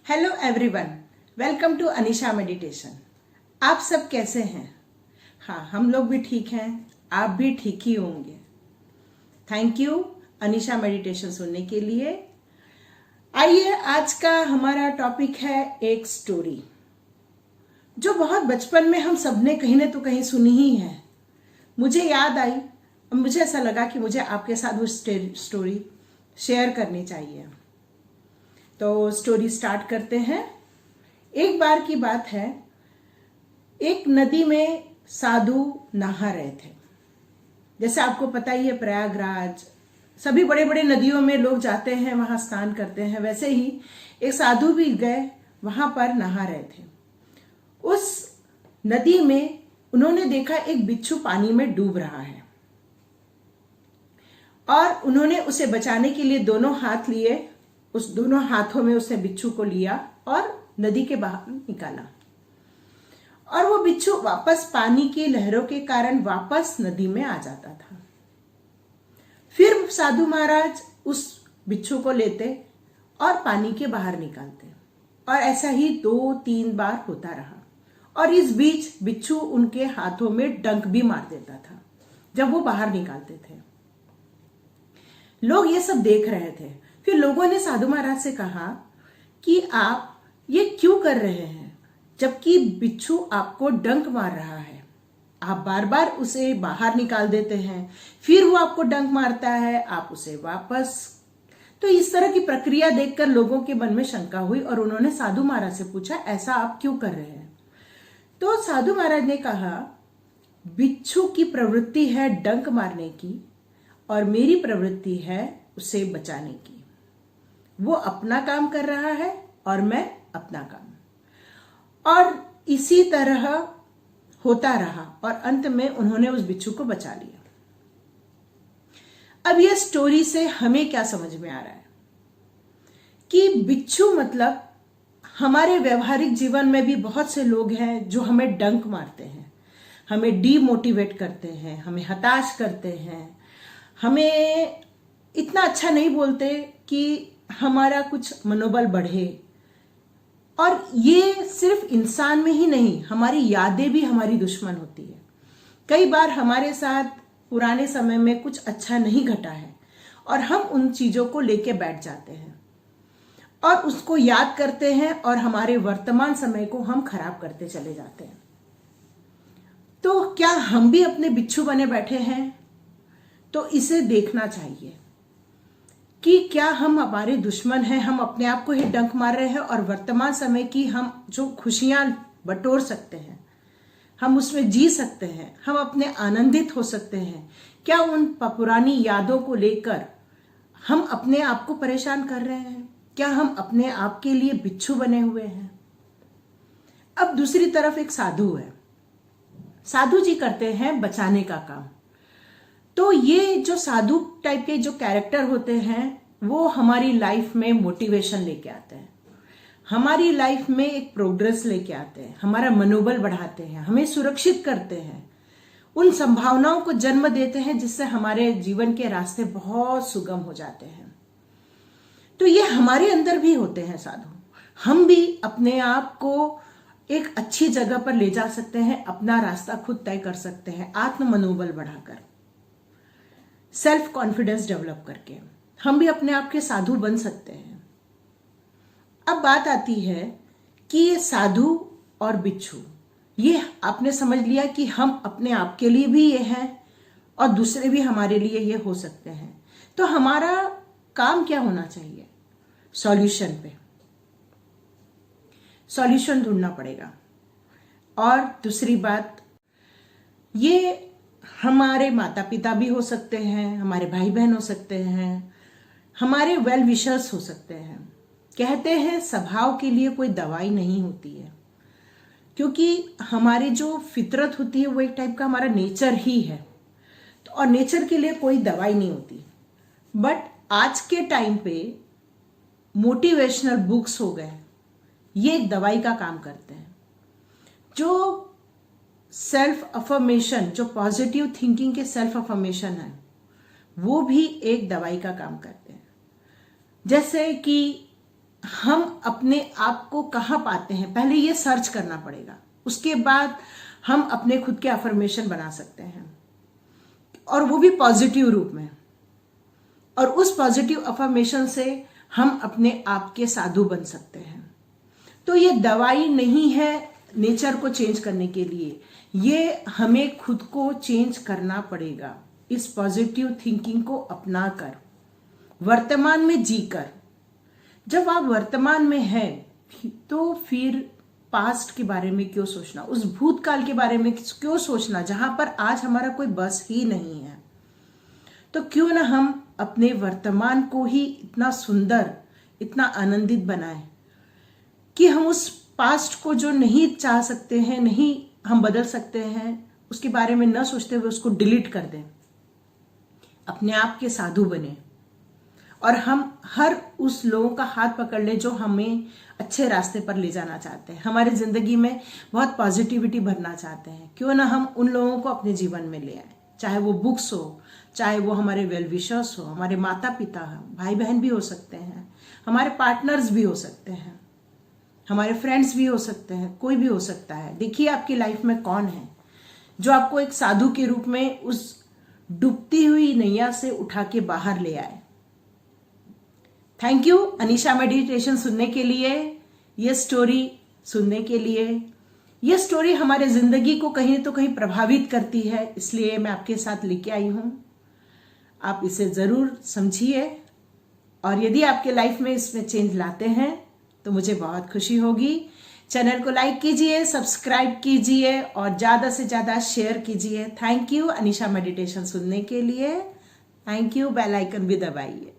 Hello everyone, welcome to Anisha meditation. आप सब कैसे हैं? हाँ, हम लोग भी ठीक हैं, आप भी ठीक ही होंगे। थैंक यू अनीशा मेडिटेशन सुनने के लिए। आइए, आज का हमारा टॉपिक है एक स्टोरी जो बहुत बचपन में हम सबने कहीं ना तो कहीं सुनी ही है। मुझे याद आई, मुझे ऐसा लगा कि मुझे आपके साथ वो स्टोरी शेयर करनी चाहिए। तो स्टोरी स्टार्ट करते हैं। एक बार की बात है, एक नदी में साधु नहा रहे थे। जैसे आपको पता ही है, प्रयागराज सभी बड़े बड़े नदियों में लोग जाते हैं, वहां स्नान करते हैं। वैसे ही एक साधु भी गए, वहां पर नहा रहे थे। उस नदी में उन्होंने देखा एक बिच्छू पानी में डूब रहा है और उन्होंने उसे बचाने के लिए दोनों हाथ लिए। उस दोनों हाथों में उसने बिच्छू को लिया और नदी के बाहर निकाला और वो बिच्छू वापस पानी की लहरों के कारण वापस नदी में आ जाता था। फिर साधु महाराज उस बिच्छू को लेते और पानी के बाहर निकालते और ऐसा ही 2-3 बार होता रहा। और इस बीच बिच्छू उनके हाथों में डंक भी मार देता था जब वो बाहर निकालते थे। लोग ये सब देख रहे थे। फिर लोगों ने साधु महाराज से कहा कि आप ये क्यों कर रहे हैं, जबकि बिच्छू आपको डंक मार रहा है। आप बार बार उसे बाहर निकाल देते हैं, फिर वो आपको डंक मारता है, आप उसे वापस। तो इस तरह की प्रक्रिया देखकर लोगों के मन में शंका हुई और उन्होंने साधु महाराज से पूछा, ऐसा आप क्यों कर रहे हैं? तो साधु महाराज ने कहा, बिच्छू की प्रवृत्ति है डंक मारने की और मेरी प्रवृत्ति है उसे बचाने की। वो अपना काम कर रहा है और मैं अपना काम। और इसी तरह होता रहा और अंत में उन्होंने उस बिच्छू को बचा लिया। अब यह स्टोरी से हमें क्या समझ में आ रहा है कि बिच्छू मतलब हमारे व्यवहारिक जीवन में भी बहुत से लोग हैं जो हमें डंक मारते हैं, हमें डीमोटिवेट करते हैं, हमें हताश करते हैं, हमें इतना अच्छा नहीं बोलते कि हमारा कुछ मनोबल बढ़े। और ये सिर्फ इंसान में ही नहीं, हमारी यादें भी हमारी दुश्मन होती है। कई बार हमारे साथ पुराने समय में कुछ अच्छा नहीं घटा है और हम उन चीजों को लेके बैठ जाते हैं और उसको याद करते हैं और हमारे वर्तमान समय को हम खराब करते चले जाते हैं। तो क्या हम भी अपने बिच्छू बने बैठे हैं? तो इसे देखना चाहिए कि क्या हम हमारे दुश्मन हैं, हम अपने आप को ही डंक मार रहे हैं और वर्तमान समय की हम जो खुशियां बटोर सकते हैं, हम उसमें जी सकते हैं, हम अपने आनंदित हो सकते हैं, क्या उन पुरानी यादों को लेकर हम अपने आप को परेशान कर रहे हैं? क्या हम अपने आप के लिए बिच्छू बने हुए हैं? अब दूसरी तरफ एक साधु है। साधु जी करते हैं बचाने का काम। तो ये जो साधु टाइप के जो कैरेक्टर होते हैं वो हमारी लाइफ में मोटिवेशन लेके आते हैं, हमारी लाइफ में एक प्रोग्रेस लेके आते हैं, हमारा मनोबल बढ़ाते हैं, हमें सुरक्षित करते हैं, उन संभावनाओं को जन्म देते हैं जिससे हमारे जीवन के रास्ते बहुत सुगम हो जाते हैं। तो ये हमारे अंदर भी होते हैं साधु। हम भी अपने आप को एक अच्छी जगह पर ले जा सकते हैं, अपना रास्ता खुद तय कर सकते हैं, आत्म मनोबल बढ़ाकर, सेल्फ कॉन्फिडेंस डेवलप करके हम भी अपने आप के साधु बन सकते हैं। अब बात आती है कि ये साधु और बिच्छू, ये आपने समझ लिया कि हम अपने आप के लिए भी ये हैं और दूसरे भी हमारे लिए ये हो सकते हैं। तो हमारा काम क्या होना चाहिए? सॉल्यूशन पे सॉल्यूशन ढूंढना पड़ेगा। और दूसरी बात, ये हमारे माता पिता भी हो सकते हैं, हमारे भाई बहन हो सकते हैं, हमारे वेल विशर्स हो सकते हैं। कहते हैं स्वभाव के लिए कोई दवाई नहीं होती है, क्योंकि हमारी जो फितरत होती है वो एक टाइप का हमारा नेचर ही है। तो और नेचर के लिए कोई दवाई नहीं होती। बट आज के टाइम पे मोटिवेशनल बुक्स हो गए, ये एक दवाई का काम करते हैं। जो सेल्फ अफर्मेशन, जो पॉजिटिव थिंकिंग के सेल्फ अफर्मेशन है, वो भी एक दवाई का काम करते हैं। जैसे कि हम अपने आप को कहाँ पाते हैं, पहले ये सर्च करना पड़ेगा। उसके बाद हम अपने खुद के अफर्मेशन बना सकते हैं, और वो भी पॉजिटिव रूप में। और उस पॉजिटिव अफर्मेशन से हम अपने आप के साधु बन सकते हैं। तो ये दवाई नहीं है नेचर को चेंज करने के लिए, ये हमें खुद को चेंज करना पड़ेगा। इस पॉजिटिव थिंकिंग को अपनाकर, वर्तमान में जीकर। जब आप वर्तमान में हैं तो फिर पास्ट के बारे में क्यों सोचना, उस भूतकाल के बारे में क्यों सोचना जहां पर आज हमारा कोई बस ही नहीं है। तो क्यों ना हम अपने वर्तमान को ही इतना सुंदर, इतना आनंदित बनाएं कि हम उस पास्ट को जो नहीं चाह सकते हैं, नहीं हम बदल सकते हैं, उसके बारे में न सोचते हुए उसको डिलीट कर दें। अपने आप के साधु बने और हम हर उस लोगों का हाथ पकड़ ले जो हमें अच्छे रास्ते पर ले जाना चाहते हैं, हमारे जिंदगी में बहुत पॉजिटिविटी भरना चाहते हैं। क्यों ना हम उन लोगों को अपने जीवन में ले आए, चाहे वो बुक्स हो, चाहे वो हमारे वेल विशर्स हो, हमारे माता पिता हो, भाई बहन भी हो सकते हैं, हमारे पार्टनर्स भी हो सकते हैं, हमारे फ्रेंड्स भी हो सकते हैं, कोई भी हो सकता है। देखिए आपकी लाइफ में कौन है जो आपको एक साधु के रूप में उस डूबती हुई नैया से उठा के बाहर ले आए। थैंक यू अनीशा मेडिटेशन सुनने के लिए, ये स्टोरी सुनने के लिए। ये स्टोरी हमारे जिंदगी को कहीं तो कहीं प्रभावित करती है, इसलिए मैं आपके साथ लेके आई हूं। आप इसे जरूर समझिए, और यदि आपके लाइफ में इसमें चेंज लाते हैं तो मुझे बहुत खुशी होगी। चैनल को लाइक कीजिए, सब्सक्राइब कीजिए और ज्यादा से ज्यादा शेयर कीजिए। थैंक यू अनीशा मेडिटेशन सुनने के लिए। Thank you. बेल आइकन भी दबाइए।